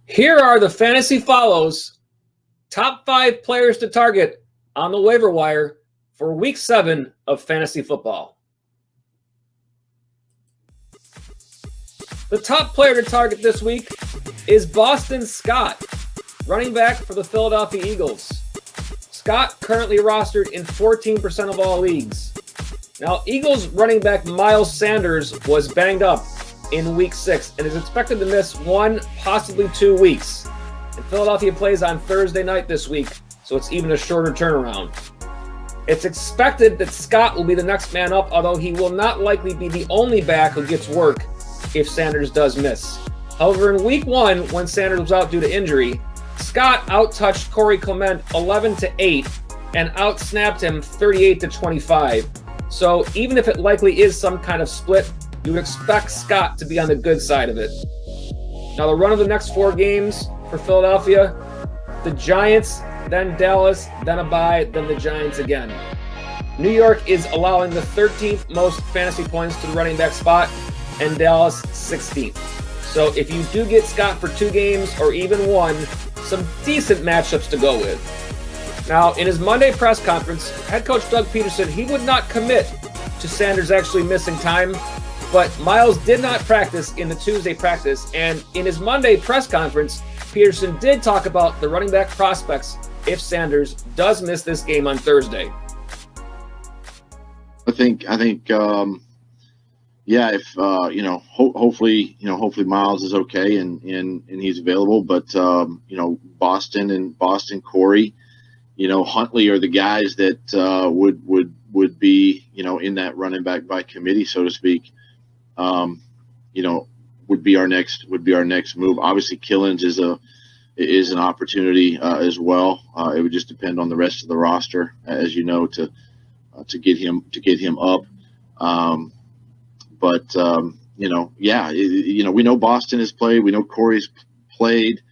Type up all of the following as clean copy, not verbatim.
Here are the fantasy follows, top 5 players to target on the waiver wire for week 7 of fantasy football. The top player to target this week is Boston Scott, running back for the Philadelphia Eagles. Scott currently rostered in 14% of all leagues. Now, Eagles running back Miles Sanders was banged up in week 6 and is expected to miss 1, possibly 2 weeks. And Philadelphia plays on Thursday night this week, so it's even a shorter turnaround. It's expected that Scott will be the next man up, although he will not likely be the only back who gets work if Sanders does miss. However, in week 1, when Sanders was out due to injury, Scott outtouched Corey Clement 11-8 and outsnapped him 38-25. So even if it likely is some kind of split, you would expect Scott to be on the good side of it. Now, the run of the next 4 games for Philadelphia: the Giants, then Dallas, then a bye, then the Giants again. New York is allowing the 13th most fantasy points to the running back spot, and Dallas 16th. So if you do get Scott for 2 games or even 1, some decent matchups to go with. Now, in his Monday press conference, head coach Doug Peterson, he would not commit to Sanders actually missing time, but Miles did not practice in the Tuesday practice, and in his Monday press conference, Peterson did talk about the running back prospects if Sanders does miss this game on Thursday. I think, yeah. If hopefully Miles is okay and he's available, but Boston, Corey, Huntley are the guys that would be in that running back by committee, so to speak. Would be our next move. Obviously, Killins is an opportunity as well. It would just depend on the rest of the roster, as you know, to get him up. We know Boston has played. We know Corey's played.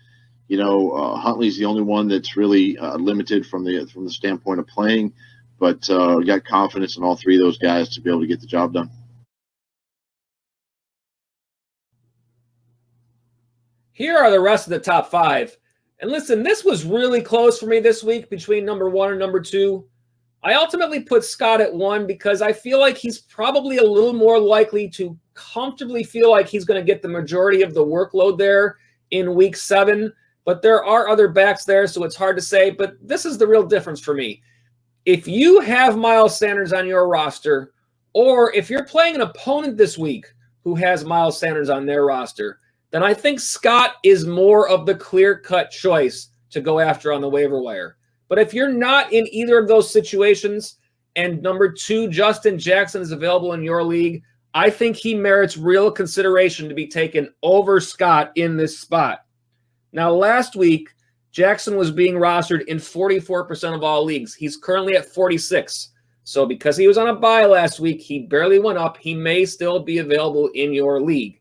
Huntley's the only one that's really limited from the standpoint of playing, but we got confidence in all 3 of those guys to be able to get the job done. Here are the rest of the top 5. And listen, this was really close for me this week between number 1 and number 2. I ultimately put Scott at 1 because I feel like he's probably a little more likely to comfortably feel like he's going to get the majority of the workload there in week 7. But there are other backs there, so it's hard to say. But this is the real difference for me. If you have Miles Sanders on your roster, or if you're playing an opponent this week who has Miles Sanders on their roster, then I think Scott is more of the clear-cut choice to go after on the waiver wire. But if you're not in either of those situations and number 2, Justin Jackson, is available in your league, I think he merits real consideration to be taken over Scott in this spot. Now, last week, Jackson was being rostered in 44% of all leagues. He's currently at 46. So because he was on a bye last week, he barely went up. He may still be available in your league.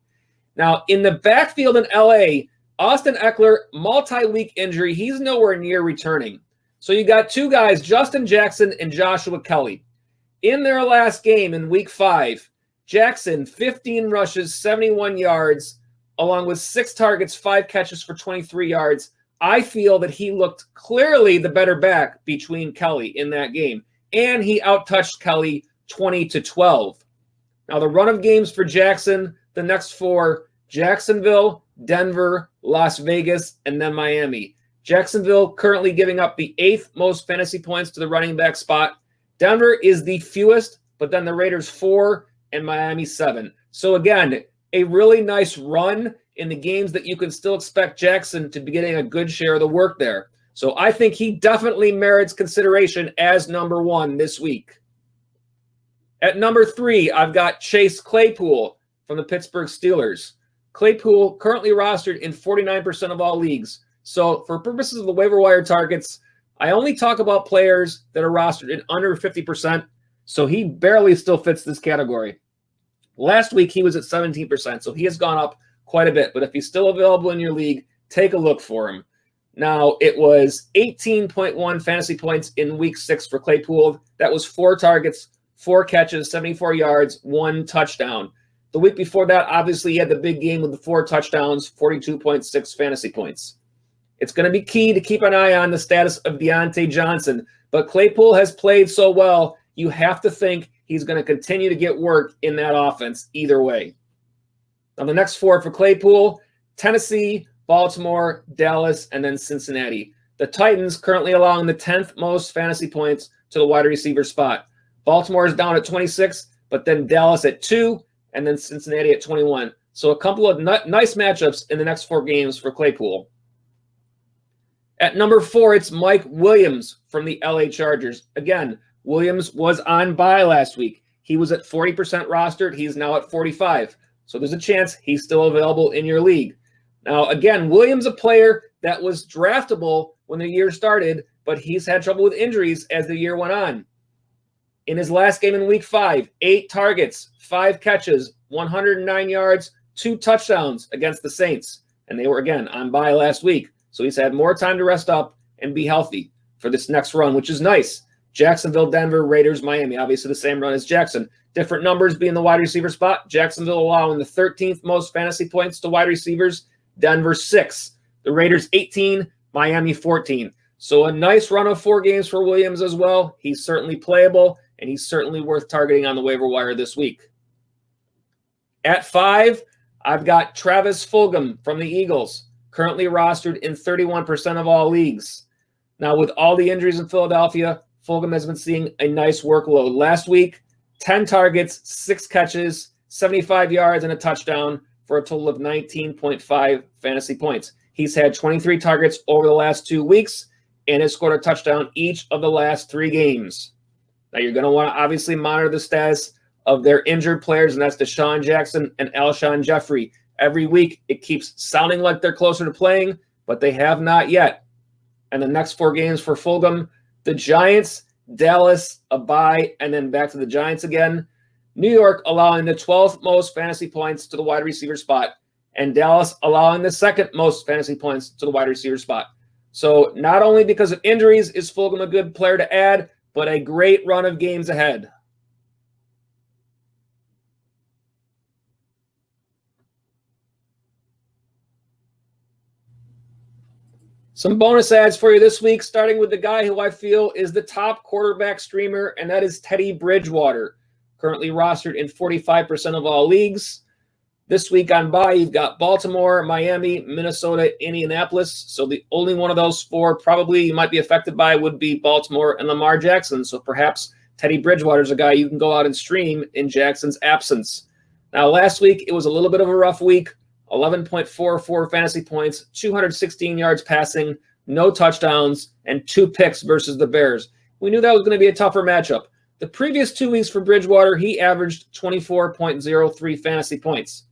Now, in the backfield in LA, Austin Eckler, multi-week injury. He's nowhere near returning. So you got 2 guys, Justin Jackson and Joshua Kelly. In their last game in week 5, Jackson, 15 rushes, 71 yards, along with 6 targets, 5 catches for 23 yards. I feel that he looked clearly the better back between Kelly in that game. And he outtouched Kelly 20-12. Now, the run of games for Jackson, the next 4, Jacksonville, Denver, Las Vegas, and then Miami. Jacksonville currently giving up the 8th most fantasy points to the running back spot. Denver is the fewest, but then the Raiders 4 and Miami 7. So again, a really nice run in the games that you can still expect Jackson to be getting a good share of the work there. So I think he definitely merits consideration as number 1 this week. At number 3, I've got Chase Claypool from the Pittsburgh Steelers. Claypool currently rostered in 49% of all leagues. So for purposes of the waiver wire targets, I only talk about players that are rostered in under 50%. So he barely still fits this category. Last week, he was at 17%. So he has gone up quite a bit. But if he's still available in your league, take a look for him. Now, it was 18.1 fantasy points in week 6 for Claypool. That was 4 targets, 4 catches, 74 yards, 1 touchdown. The week before that, obviously, he had the big game with the 4 touchdowns, 42.6 fantasy points. It's going to be key to keep an eye on the status of Deontay Johnson, but Claypool has played so well, you have to think he's going to continue to get work in that offense either way. Now, the next 4 for Claypool: Tennessee, Baltimore, Dallas, and then Cincinnati. The Titans currently allowing the 10th most fantasy points to the wide receiver spot. Baltimore is down at 26, but then Dallas at 2, and then Cincinnati at 21. So a couple of nice matchups in the next 4 games for Claypool. At number 4, it's Mike Williams from the LA Chargers. Again, Williams was on bye last week. He was at 40% rostered. He's now at 45. So there's a chance he's still available in your league. Now, again, Williams, a player that was draftable when the year started, but he's had trouble with injuries as the year went on. In his last game in week 5, 8 targets, 5 catches, 109 yards, 2 touchdowns against the Saints. And they were, again, on bye last week. So he's had more time to rest up and be healthy for this next run, which is nice. Jacksonville, Denver, Raiders, Miami. Obviously the same run as Jackson. Different numbers being the wide receiver spot. Jacksonville allowing the 13th most fantasy points to wide receivers. Denver 6. The Raiders 18. Miami 14. So a nice run of 4 games for Williams as well. He's certainly playable, and he's certainly worth targeting on the waiver wire this week. At 5, I've got Travis Fulgham from the Eagles, currently rostered in 31% of all leagues. Now, with all the injuries in Philadelphia, Fulgham has been seeing a nice workload. Last week, 10 targets, 6 catches, 75 yards, and a touchdown for a total of 19.5 fantasy points. He's had 23 targets over the last 2 weeks and has scored a touchdown each of the last 3 games. Now, you're going to want to obviously monitor the status of their injured players, and that's Deshaun Jackson and Alshon Jeffrey. Every week, it keeps sounding like they're closer to playing, but they have not yet. And the next 4 games for Fulgham: the Giants, Dallas, a bye, and then back to the Giants again. New York allowing the 12th most fantasy points to the wide receiver spot, and Dallas allowing the 2nd most fantasy points to the wide receiver spot. So not only because of injuries is Fulgham a good player to add, but a great run of games ahead. Some bonus ads for you this week, starting with the guy who I feel is the top quarterback streamer, and that is Teddy Bridgewater, currently rostered in 45% of all leagues. This week on bye, you've got Baltimore, Miami, Minnesota, Indianapolis. So the only one of those 4 probably you might be affected by would be Baltimore and Lamar Jackson. So perhaps Teddy Bridgewater is a guy you can go out and stream in Jackson's absence. Now, last week, it was a little bit of a rough week. 11.44 fantasy points, 216 yards passing, no touchdowns, and 2 picks versus the Bears. We knew that was going to be a tougher matchup. The previous 2 weeks for Bridgewater, he averaged 24.03 fantasy points.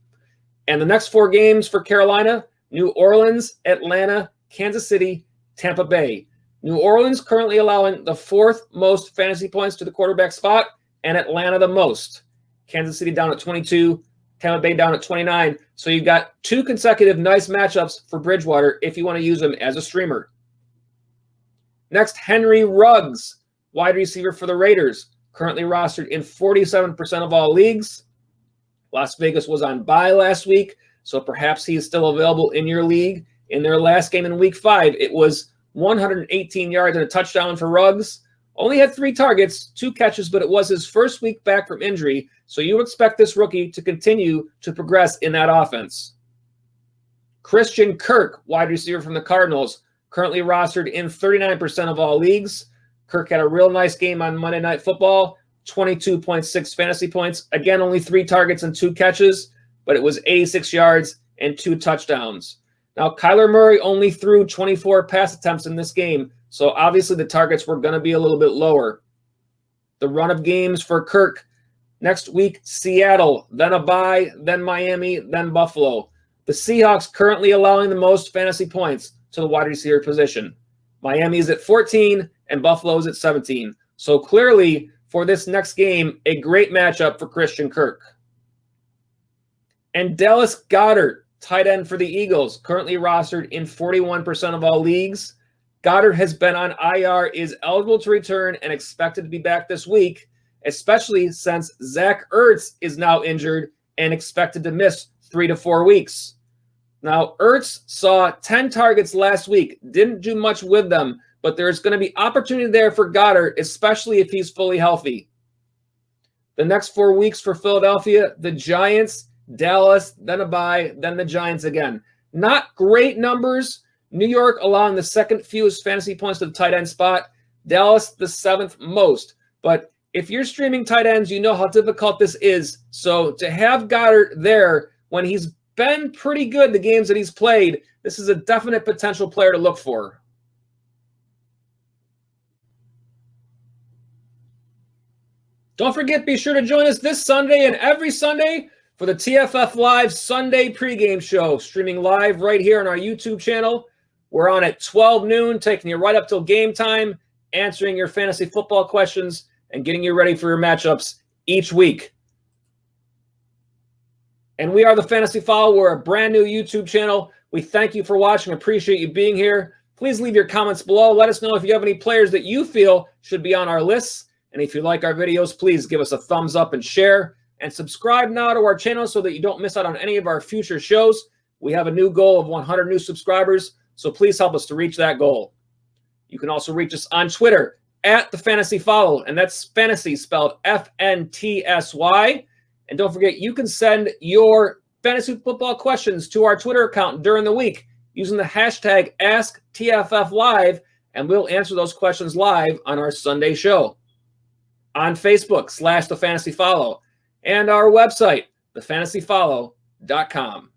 And the next 4 games for Carolina: New Orleans, Atlanta, Kansas City, Tampa Bay. New Orleans currently allowing the 4th most fantasy points to the quarterback spot, and Atlanta the most. Kansas City down at 22, Tampa Bay down at 29. So you've got 2 consecutive nice matchups for Bridgewater if you want to use him as a streamer. Next, Henry Ruggs, wide receiver for the Raiders, currently rostered in 47% of all leagues. Las Vegas was on bye last week, so perhaps he is still available in your league. In their last game in week 5, it was 118 yards and a touchdown for Ruggs. Only had 3 targets, 2 catches, but it was his first week back from injury, so you expect this rookie to continue to progress in that offense. Christian Kirk, wide receiver from the Cardinals, currently rostered in 39% of all leagues. Kirk had a real nice game on Monday Night Football, 22.6 fantasy points. Again, only 3 targets and 2 catches, but it was 86 yards and 2 touchdowns. Now, Kyler Murray only threw 24 pass attempts in this game, so obviously the targets were going to be a little bit lower. The run of games for Kirk: next week, Seattle, then a bye, then Miami, then Buffalo. The Seahawks currently allowing the most fantasy points to the wide receiver position. Miami is at 14 and Buffalo is at 17. So clearly, for this next game, a great matchup for Christian Kirk. And Dallas Goedert, tight end for the Eagles, currently rostered in 41% of all leagues. Goddard has been on IR, is eligible to return, and expected to be back this week, especially since Zach Ertz is now injured and expected to miss 3 to 4 weeks. Now, Ertz saw 10 targets last week, didn't do much with them, but there's going to be opportunity there for Goddard, especially if he's fully healthy. The next 4 weeks for Philadelphia, the Giants, Dallas, then a bye, then the Giants again. Not great numbers. New York allowing the second fewest fantasy points to the tight end spot. Dallas, the 7th most. But if you're streaming tight ends, you know how difficult this is. So to have Goddard there when he's been pretty good the games that he's played, this is a definite potential player to look for. Don't forget, be sure to join us this Sunday and every Sunday for the TFF Live Sunday pregame show, streaming live right here on our YouTube channel. We're on at 12 noon, taking you right up till game time, answering your fantasy football questions, and getting you ready for your matchups each week. And we are the Fantasy Follow. We're a brand new YouTube channel. We thank you for watching. Appreciate you being here. Please leave your comments below. Let us know if you have any players that you feel should be on our lists. And if you like our videos, please give us a thumbs up and share. And subscribe now to our channel so that you don't miss out on any of our future shows. We have a new goal of 100 new subscribers, so please help us to reach that goal. You can also reach us on Twitter at the Fantasy Follow, and that's fantasy spelled FNTSY. And don't forget, you can send your fantasy football questions to our Twitter account during the week using the hashtag AskTFFLive, and we'll answer those questions live on our Sunday show. On Facebook /The Fantasy Follow, and our website, thefantasyfollow.com.